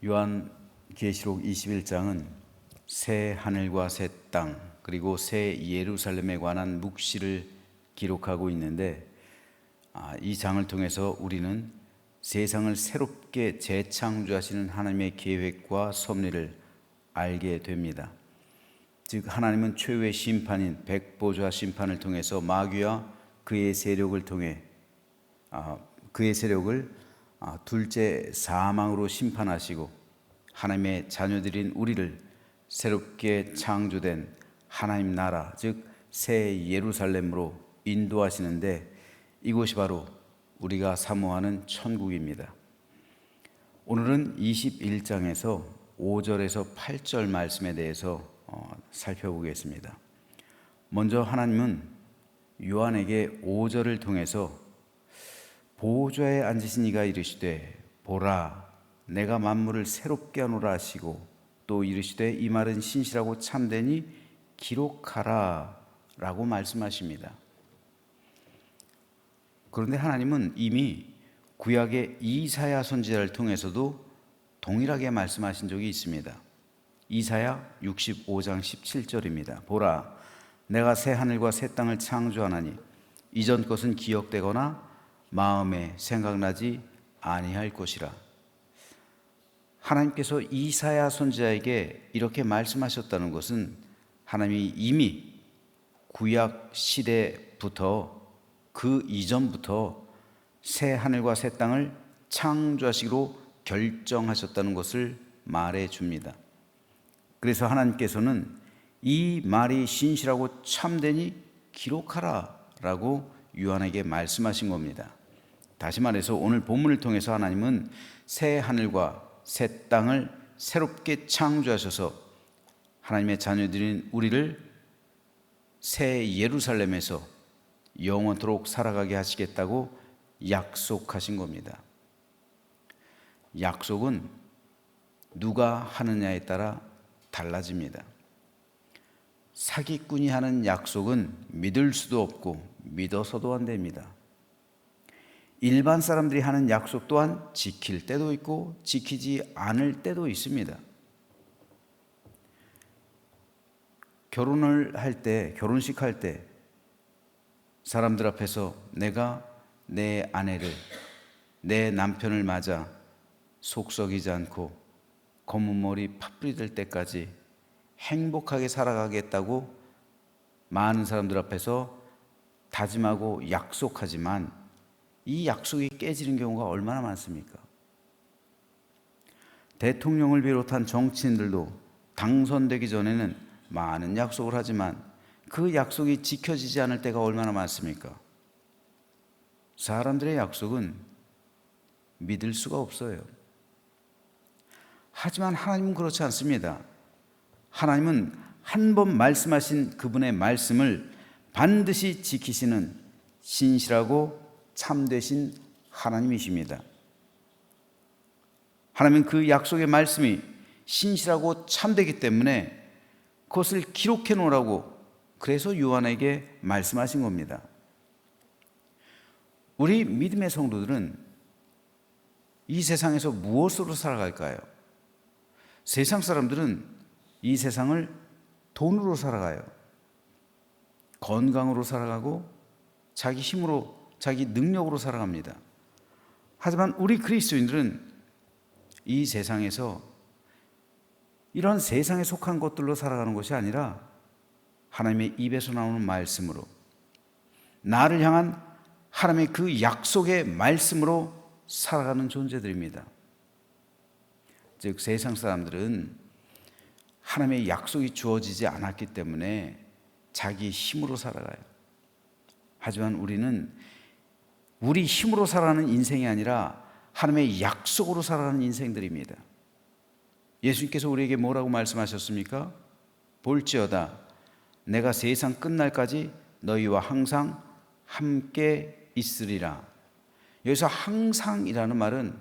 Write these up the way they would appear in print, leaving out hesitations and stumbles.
요한계시록 21장은 새 하늘과 새 땅 그리고 새 예루살렘에 관한 묵시를 기록하고 있는데 이 장을 통해서 우리는 세상을 새롭게 재창조하시는 하나님의 계획과 섭리를 알게 됩니다. 즉 하나님은 최후의 심판인 백보좌 심판을 통해서 마귀와 그의 세력을 통해 그의 세력을 둘째 사망으로 심판하시고 하나님의 자녀들인 우리를 새롭게 창조된 하나님 나라, 즉 새 예루살렘으로 인도하시는데 이곳이 바로 우리가 사모하는 천국입니다. 오늘은 21장에서 5절에서 8절 말씀에 대해서 살펴보겠습니다. 먼저 하나님은 요한에게 5절을 통해서 보좌에 앉으신 이가 이르시되 보라 내가 만물을 새롭게 하노라 하시고 또 이르시되 이 말은 신실하고 참되니 기록하라 라고 말씀하십니다. 그런데 하나님은 이미 구약의 이사야 선지자를 통해서도 동일하게 말씀하신 적이 있습니다. 이사야 65장 17절입니다. 보라 내가 새 하늘과 새 땅을 창조하나니 이전 것은 기억되거나 마음에 생각나지 아니할 것이라. 하나님께서 이사야 선지자에게 이렇게 말씀하셨다는 것은 하나님이 이미 구약 시대부터 그 이전부터 새 하늘과 새 땅을 창조하시기로 결정하셨다는 것을 말해 줍니다. 그래서 하나님께서는 이 말이 신실하고 참되니 기록하라 라고 요한에게 말씀하신 겁니다. 다시 말해서 오늘 본문을 통해서 하나님은 새 하늘과 새 땅을 새롭게 창조하셔서 하나님의 자녀들인 우리를 새 예루살렘에서 영원토록 살아가게 하시겠다고 약속하신 겁니다. 약속은 누가 하느냐에 따라 달라집니다. 사기꾼이 하는 약속은 믿을 수도 없고 믿어서도 안 됩니다. 일반 사람들이 하는 약속 또한 지킬 때도 있고 지키지 않을 때도 있습니다. 결혼을 할 때, 결혼식 할 때 사람들 앞에서 내가 내 아내를, 내 남편을 맞아 속 썩이지 않고 검은 머리 팥불이 될 때까지 행복하게 살아가겠다고 많은 사람들 앞에서 다짐하고 약속하지만 이 약속이 깨지는 경우가 얼마나 많습니까? 대통령을 비롯한 정치인들도 당선되기 전에는 많은 약속을 하지만 그 약속이 지켜지지 않을 때가 얼마나 많습니까? 사람들의 약속은 믿을 수가 없어요. 하지만 하나님은 그렇지 않습니다. 하나님은 한 번 말씀하신 그분의 말씀을 반드시 지키시는 신실하고 참되신 하나님이십니다. 하나님은 그 약속의 말씀이 신실하고 참되기 때문에 그것을 기록해 놓으라고 그래서 요한에게 말씀하신 겁니다. 우리 믿음의 성도들은 이 세상에서 무엇으로 살아갈까요? 세상 사람들은 이 세상을 돈으로 살아가요. 건강으로 살아가고 자기 힘으로, 자기 능력으로 살아갑니다. 하지만 우리 그리스도인들은 이 세상에서 이런 세상에 속한 것들로 살아가는 것이 아니라 하나님의 입에서 나오는 말씀으로, 나를 향한 하나님의 그 약속의 말씀으로 살아가는 존재들입니다. 즉 세상 사람들은 하나님의 약속이 주어지지 않았기 때문에 자기 힘으로 살아가요. 하지만 우리는 우리 힘으로 살아가는 인생이 아니라 하나님의 약속으로 살아가는 인생들입니다. 예수님께서 우리에게 뭐라고 말씀하셨습니까? 볼지어다 내가 세상 끝날까지 너희와 항상 함께 있으리라. 여기서 항상이라는 말은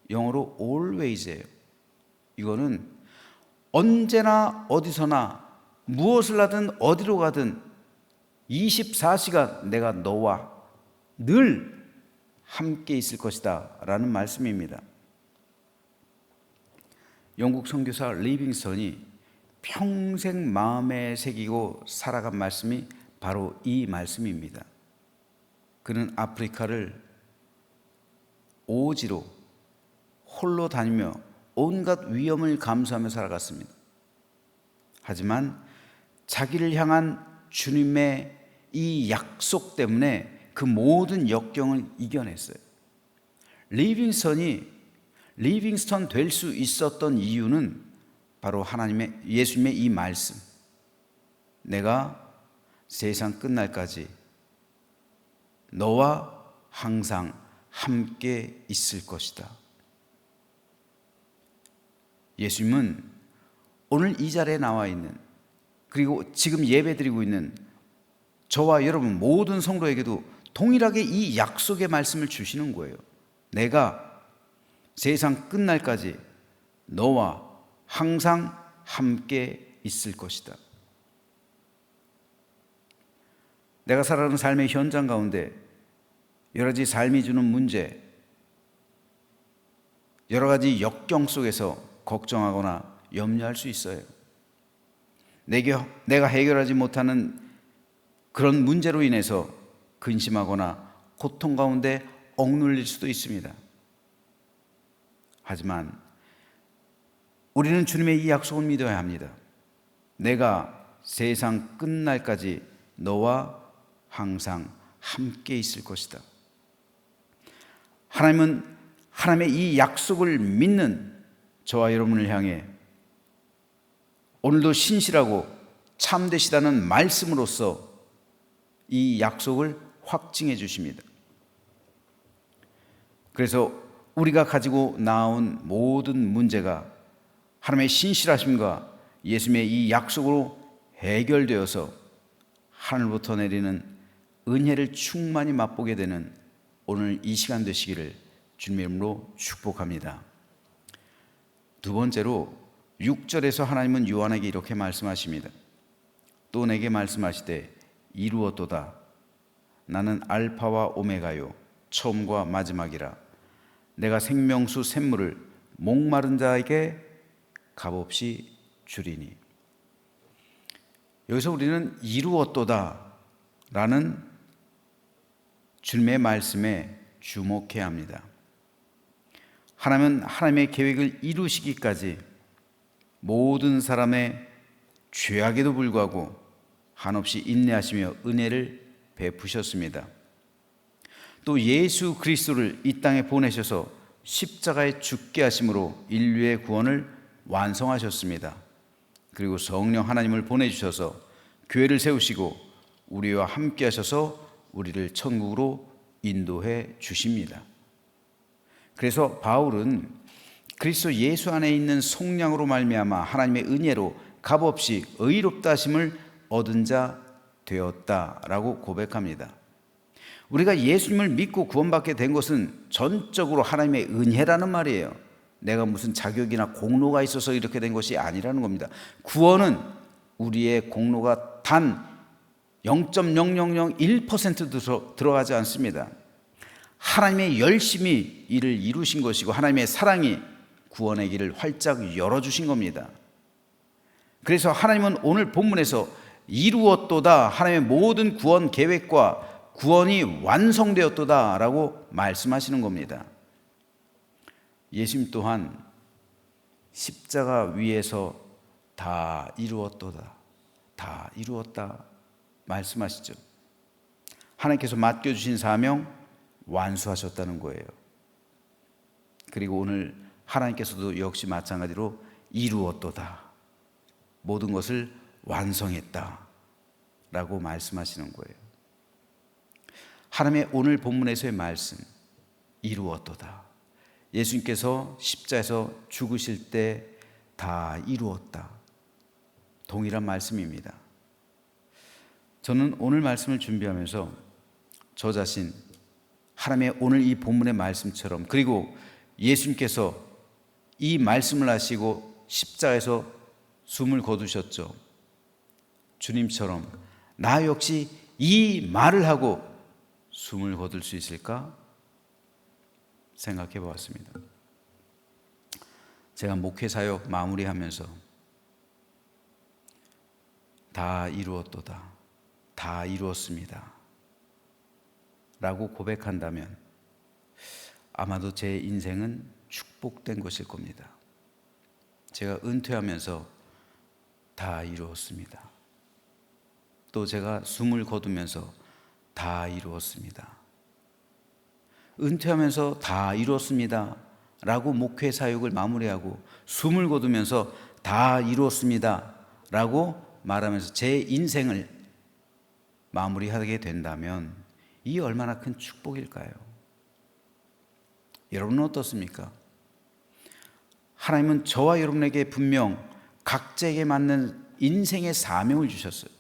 영어로 always예요. 이거는 언제나 어디서나 무엇을 하든 어디로 가든 24시간 내가 너와 늘 함께 있을 것이다 라는 말씀입니다. 영국 선교사 리빙스턴이 평생 마음에 새기고 살아간 말씀이 바로 이 말씀입니다. 그는 아프리카를 오지로 홀로 다니며 온갖 위험을 감수하며 살아갔습니다. 하지만 자기를 향한 주님의 이 약속 때문에 그 모든 역경을 이겨냈어요. 리빙스턴 될 수 있었던 이유는 바로 예수님의 이 말씀, 내가 세상 끝날까지 너와 항상 함께 있을 것이다. 예수님은 오늘 이 자리에 나와 있는, 그리고 지금 예배드리고 있는 저와 여러분 모든 성도에게도 동일하게 이 약속의 말씀을 주시는 거예요. 내가 세상 끝날까지 너와 항상 함께 있을 것이다. 내가 살아가는 삶의 현장 가운데 여러 가지 삶이 주는 문제, 여러 가지 역경 속에서 걱정하거나 염려할 수 있어요. 내가 해결하지 못하는 그런 문제로 인해서 근심하거나 고통 가운데 억눌릴 수도 있습니다. 하지만 우리는 주님의 이 약속을 믿어야 합니다. 내가 세상 끝날까지 너와 항상 함께 있을 것이다. 하나님은 하나님의 이 약속을 믿는 저와 여러분을 향해 오늘도 신실하고 참되시다는 말씀으로써 이 약속을 확증해 주십니다. 그래서 우리가 가지고 나온 모든 문제가 하나님의 신실하심과 예수님의 이 약속으로 해결되어서 하늘부터 내리는 은혜를 충만히 맛보게 되는 오늘 이 시간 되시기를 주님의 이름으로 축복합니다. 두 번째로 6절에서 하나님은 요한에게 이렇게 말씀하십니다. 또 내게 말씀하시되 이루었도다. 나는 알파와 오메가요 처음과 마지막이라. 내가 생명수 샘물을 목마른 자에게 값없이 주리니. 여기서 우리는 이루었도다 라는 주님의 말씀에 주목해야 합니다. 하나님은 하나님의 계획을 이루시기까지 모든 사람의 죄악에도 불구하고 한없이 인내하시며 은혜를 베푸셨습니다. 또 예수 그리스도를 이 땅에 보내셔서 십자가에 죽게 하심으로 인류의 구원을 완성하셨습니다. 그리고 성령 하나님을 보내주셔서 교회를 세우시고 우리와 함께 하셔서 우리를 천국으로 인도해 주십니다. 그래서 바울은 그리스도 예수 안에 있는 속량으로 말미암아 하나님의 은혜로 값없이 의롭다 하심을 얻은 자 되었다라고 고백합니다. 우리가 예수님을 믿고 구원받게 된 것은 전적으로 하나님의 은혜라는 말이에요. 내가 무슨 자격이나 공로가 있어서 이렇게 된 것이 아니라는 겁니다. 구원은 우리의 공로가 단 0.0001%도 들어가지 않습니다. 하나님의 열심히 이를 이루신 것이고 하나님의 사랑이 구원의 길을 활짝 열어주신 겁니다. 그래서 하나님은 오늘 본문에서 이루었도다, 하나님의 모든 구원 계획과 구원이 완성되었도다 라고 말씀하시는 겁니다. 예수님 또한 십자가 위에서 다 이루었도다, 다 이루었다 말씀하시죠. 하나님께서 맡겨주신 사명 완수하셨다는 거예요. 그리고 오늘 하나님께서도 역시 마찬가지로 이루었도다, 모든 것을 완성했다 라고 말씀하시는 거예요. 하나님의 오늘 본문에서의 말씀 이루었도다, 예수님께서 십자에서 죽으실 때 다 이루었다, 동일한 말씀입니다. 저는 오늘 말씀을 준비하면서 저 자신 하나님의 오늘 이 본문의 말씀처럼, 그리고 예수님께서 이 말씀을 하시고 십자에서 숨을 거두셨죠. 주님처럼 나 역시 이 말을 하고 숨을 거둘 수 있을까 생각해 보았습니다. 제가 목회 사역 마무리하면서 다 이루었도다, 다 이루었습니다 라고 고백한다면 아마도 제 인생은 축복된 것일 겁니다. 제가 은퇴하면서 다 이루었습니다. 또 제가 숨을 거두면서 다 이루었습니다. 은퇴하면서 다 이루었습니다 라고 목회 사역을 마무리하고 숨을 거두면서 다 이루었습니다 라고 말하면서 제 인생을 마무리하게 된다면 이 얼마나 큰 축복일까요? 여러분은 어떻습니까? 하나님은 저와 여러분에게 분명 각자에게 맞는 인생의 사명을 주셨어요.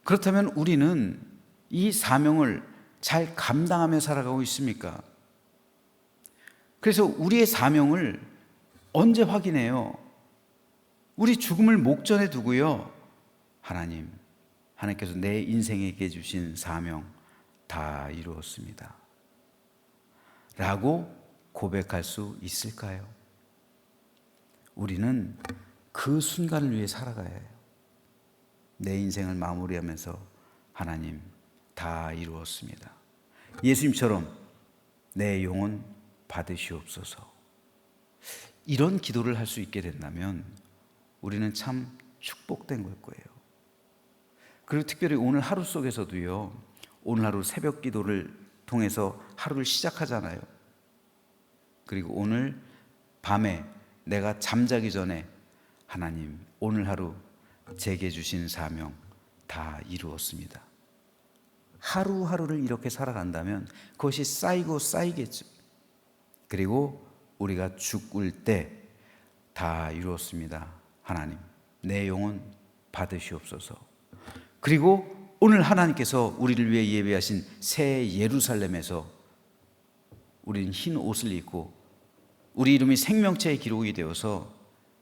그렇다면 우리는 이 사명을 잘 감당하며 살아가고 있습니까? 그래서 우리의 사명을 언제 확인해요? 우리 죽음을 목전에 두고요. 하나님께서 내 인생에게 주신 사명 다 이루었습니다 라고 고백할 수 있을까요? 우리는 그 순간을 위해 살아가야 해요. 내 인생을 마무리하면서 하나님 다 이루었습니다. 예수님처럼 내 영혼 받으시옵소서. 이런 기도를 할 수 있게 된다면 우리는 참 축복된 걸 거예요. 그리고 특별히 오늘 하루 속에서도요, 오늘 하루 새벽 기도를 통해서 하루를 시작하잖아요. 그리고 오늘 밤에 내가 잠자기 전에 하나님 오늘 하루 제게 주신 사명 다 이루었습니다. 하루하루를 이렇게 살아간다면 그것이 쌓이고 쌓이겠죠. 그리고 우리가 죽을 때 다 이루었습니다. 하나님 내 영혼 받으시옵소서. 그리고 오늘 하나님께서 우리를 위해 예배하신 새 예루살렘에서 우리는 흰 옷을 입고 우리 이름이 생명체에 기록이 되어서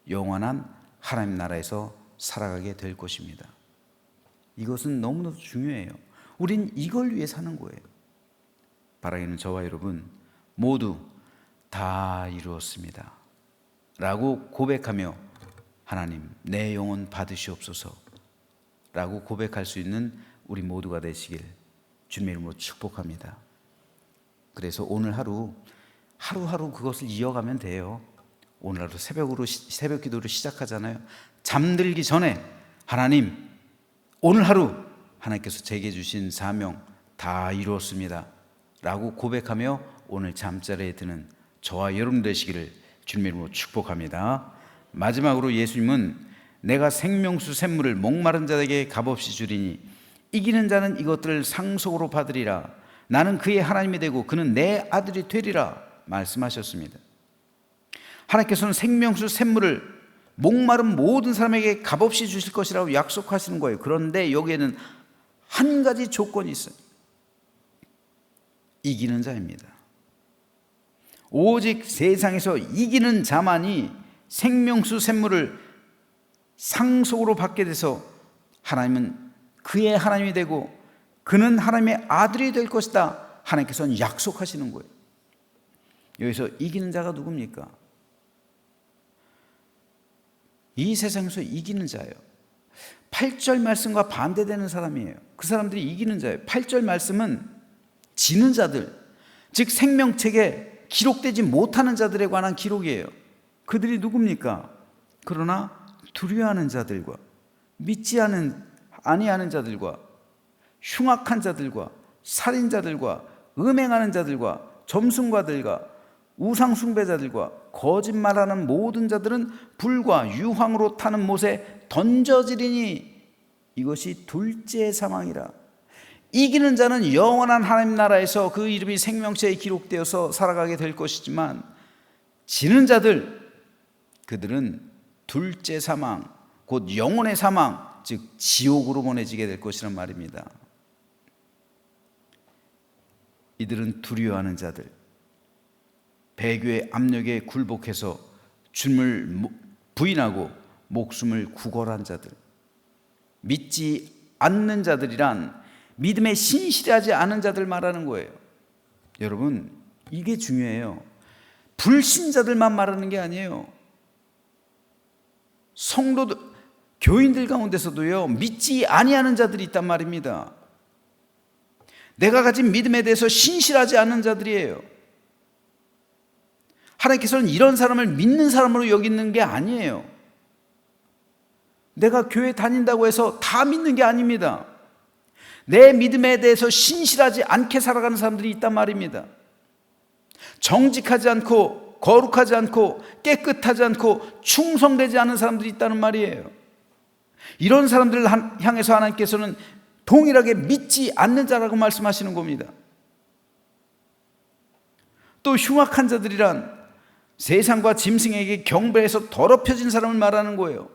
영원한 하나님 나라에서 살아가게 될 것입니다. 이것은 너무나도 중요해요. 우린 이걸 위해 사는 거예요. 바라기는 저와 여러분 모두 다 이루었습니다 라고 고백하며 하나님 내 영혼 받으시옵소서 라고 고백할 수 있는 우리 모두가 되시길 주님의 이름으로 축복합니다. 그래서 오늘 하루하루 그것을 이어가면 돼요. 오늘 하루 새벽 기도를 시작하잖아요. 잠들기 전에 하나님 오늘 하루 하나님께서 제게 주신 사명 다 이루었습니다 라고 고백하며 오늘 잠자리에 드는 저와 여러분 되시기를 주님의 이름으로 축복합니다. 마지막으로 예수님은 내가 생명수 샘물을 목마른 자에게 값없이 주리니 이기는 자는 이것들을 상속으로 받으리라. 나는 그의 하나님이 되고 그는 내 아들이 되리라 말씀하셨습니다. 하나님께서는 생명수 샘물을 목마른 모든 사람에게 값없이 주실 것이라고 약속하시는 거예요. 그런데 여기에는 한 가지 조건이 있어요. 이기는 자입니다. 오직 세상에서 이기는 자만이 생명수 샘물을 상속으로 받게 돼서 하나님은 그의 하나님이 되고 그는 하나님의 아들이 될 것이다. 하나님께서는 약속하시는 거예요. 여기서 이기는 자가 누굽니까? 이 세상에서 이기는 자예요. 8절 말씀과 반대되는 사람이에요. 그 사람들이 이기는 자예요. 8절 말씀은 지는 자들, 즉 생명책에 기록되지 못하는 자들에 관한 기록이에요. 그들이 누굽니까? 그러나 두려워하는 자들과 믿지 아니하는 자들과 흉악한 자들과 살인자들과 음행하는 자들과 점순가들과 우상숭배자들과 거짓말하는 모든 자들은 불과 유황으로 타는 못에 던져지리니 이것이 둘째 사망이라. 이기는 자는 영원한 하나님 나라에서 그 이름이 생명체에 기록되어서 살아가게 될 것이지만 지는 자들, 그들은 둘째 사망, 곧 영혼의 사망, 즉 지옥으로 보내지게 될 것이란 말입니다. 이들은 두려워하는 자들, 배교의 압력에 굴복해서 주님을 부인하고 목숨을 구걸한 자들, 믿지 않는 자들이란 믿음에 신실하지 않은 자들 말하는 거예요. 여러분, 이게 중요해요. 불신자들만 말하는 게 아니에요. 성도들, 교인들 가운데서도요, 믿지 아니하는 자들이 있단 말입니다. 내가 가진 믿음에 대해서 신실하지 않는 자들이에요. 하나님께서는 이런 사람을 믿는 사람으로 여기는 게 아니에요. 내가 교회 다닌다고 해서 다 믿는 게 아닙니다. 내 믿음에 대해서 신실하지 않게 살아가는 사람들이 있단 말입니다. 정직하지 않고 거룩하지 않고 깨끗하지 않고 충성되지 않은 사람들이 있다는 말이에요. 이런 사람들을 향해서 하나님께서는 동일하게 믿지 않는 자라고 말씀하시는 겁니다. 또 흉악한 자들이란 세상과 짐승에게 경배해서 더럽혀진 사람을 말하는 거예요.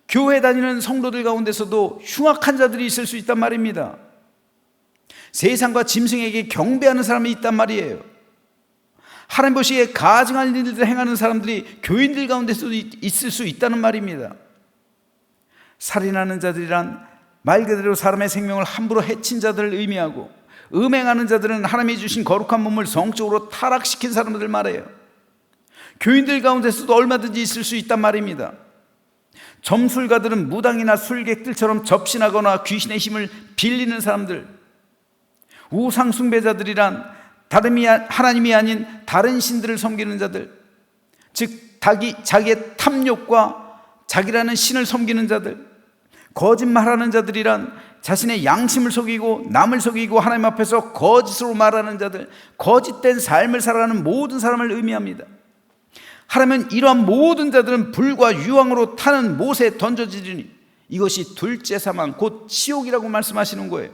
교회 다니는 성도들 가운데서도 흉악한 자들이 있을 수 있단 말입니다. 세상과 짐승에게 경배하는 사람이 있단 말이에요. 하나님 보시기에 가증한 일들을 행하는 사람들이 교인들 가운데서도 있을 수 있다는 말입니다. 살인하는 자들이란 말 그대로 사람의 생명을 함부로 해친 자들을 의미하고, 음행하는 자들은 하나님이 주신 거룩한 몸을 성적으로 타락시킨 사람들 말이에요. 교인들 가운데서도 얼마든지 있을 수 있단 말입니다. 점술가들은 무당이나 술객들처럼 접신하거나 귀신의 힘을 빌리는 사람들, 우상숭배자들이란 하나님이 아닌 다른 신들을 섬기는 자들, 즉 자기의 탐욕과 자기라는 신을 섬기는 자들, 거짓말하는 자들이란 자신의 양심을 속이고 남을 속이고 하나님 앞에서 거짓으로 말하는 자들, 거짓된 삶을 살아가는 모든 사람을 의미합니다. 하나님은 이러한 모든 자들은 불과 유황으로 타는 못에 던져지리니 이것이 둘째 사망 곧 지옥이라고 말씀하시는 거예요.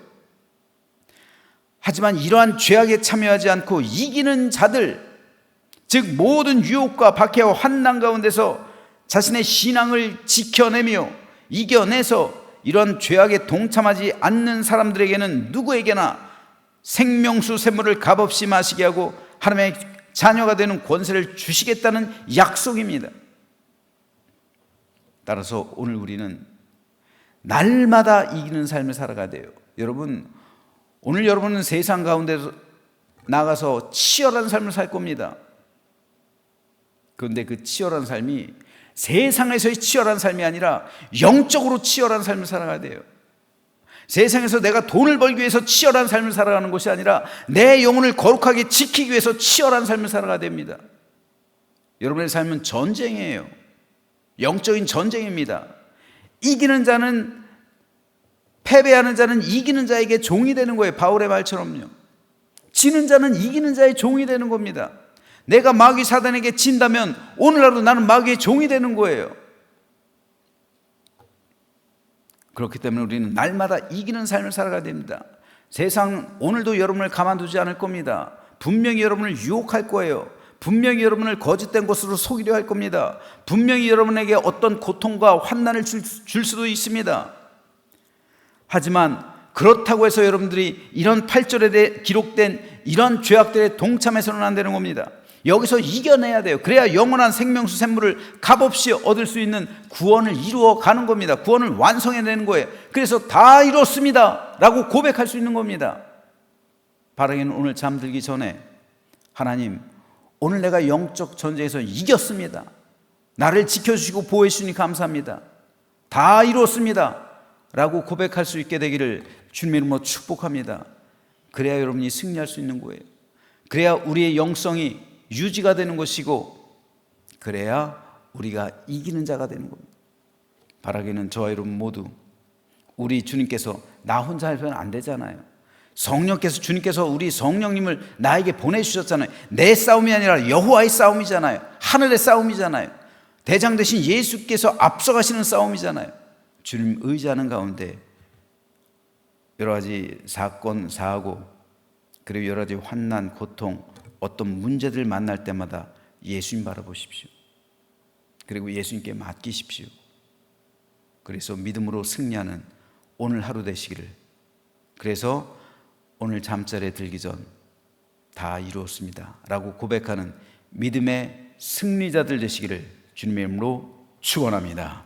하지만 이러한 죄악에 참여하지 않고 이기는 자들, 즉 모든 유혹과 박해와 환난 가운데서 자신의 신앙을 지켜내며 이겨내서 이런 죄악에 동참하지 않는 사람들에게는 누구에게나 생명수 샘물을 값없이 마시게 하고 하나님의 자녀가 되는 권세를 주시겠다는 약속입니다. 따라서 오늘 우리는 날마다 이기는 삶을 살아가야 돼요. 여러분, 오늘 여러분은 세상 가운데 나가서 치열한 삶을 살 겁니다. 그런데 그 치열한 삶이 세상에서의 치열한 삶이 아니라 영적으로 치열한 삶을 살아가야 돼요. 세상에서 내가 돈을 벌기 위해서 치열한 삶을 살아가는 것이 아니라 내 영혼을 거룩하게 지키기 위해서 치열한 삶을 살아가야 됩니다. 여러분의 삶은 전쟁이에요. 영적인 전쟁입니다. 이기는 자는, 패배하는 자는 이기는 자에게 종이 되는 거예요. 바울의 말처럼요. 지는 자는 이기는 자의 종이 되는 겁니다. 내가 마귀 사단에게 진다면 오늘 하루 나는 마귀의 종이 되는 거예요. 그렇기 때문에 우리는 날마다 이기는 삶을 살아가야 됩니다. 세상 오늘도 여러분을 가만두지 않을 겁니다. 분명히 여러분을 유혹할 거예요. 분명히 여러분을 거짓된 것으로 속이려 할 겁니다. 분명히 여러분에게 어떤 고통과 환난을 줄 수도 있습니다. 하지만 그렇다고 해서 여러분들이 이런 8절에 대해 기록된 이런 죄악들에 동참해서는 안 되는 겁니다. 여기서 이겨내야 돼요. 그래야 영원한 생명수 샘물을 값없이 얻을 수 있는 구원을 이루어 가는 겁니다. 구원을 완성해내는 거예요. 그래서 다 이뤘습니다 라고 고백할 수 있는 겁니다. 바라기는 오늘 잠들기 전에 하나님, 오늘 내가 영적 전쟁에서 이겼습니다. 나를 지켜주시고 보호해 주시니 감사합니다. 다 이뤘습니다 라고 고백할 수 있게 되기를 주님의 이름으로 축복합니다. 그래야 여러분이 승리할 수 있는 거예요. 그래야 우리의 영성이 유지가 되는 것이고, 그래야 우리가 이기는 자가 되는 겁니다. 바라기는 저와 여러분 모두 우리 주님께서 나 혼자 하면 안 되잖아요. 성령께서, 주님께서 우리 성령님을 나에게 보내주셨잖아요. 내 싸움이 아니라 여호와의 싸움이잖아요. 하늘의 싸움이잖아요. 대장 되신 예수께서 앞서가시는 싸움이잖아요. 주님 의지하는 가운데 여러 가지 사건, 사고, 그리고 여러 가지 환난, 고통, 어떤 문제들 만날 때마다 예수님 바라보십시오. 그리고 예수님께 맡기십시오. 그래서 믿음으로 승리하는 오늘 하루 되시기를. 그래서 오늘 잠자리에 들기 전 다 이루었습니다 라고 고백하는 믿음의 승리자들 되시기를 주님의 이름으로 축원합니다.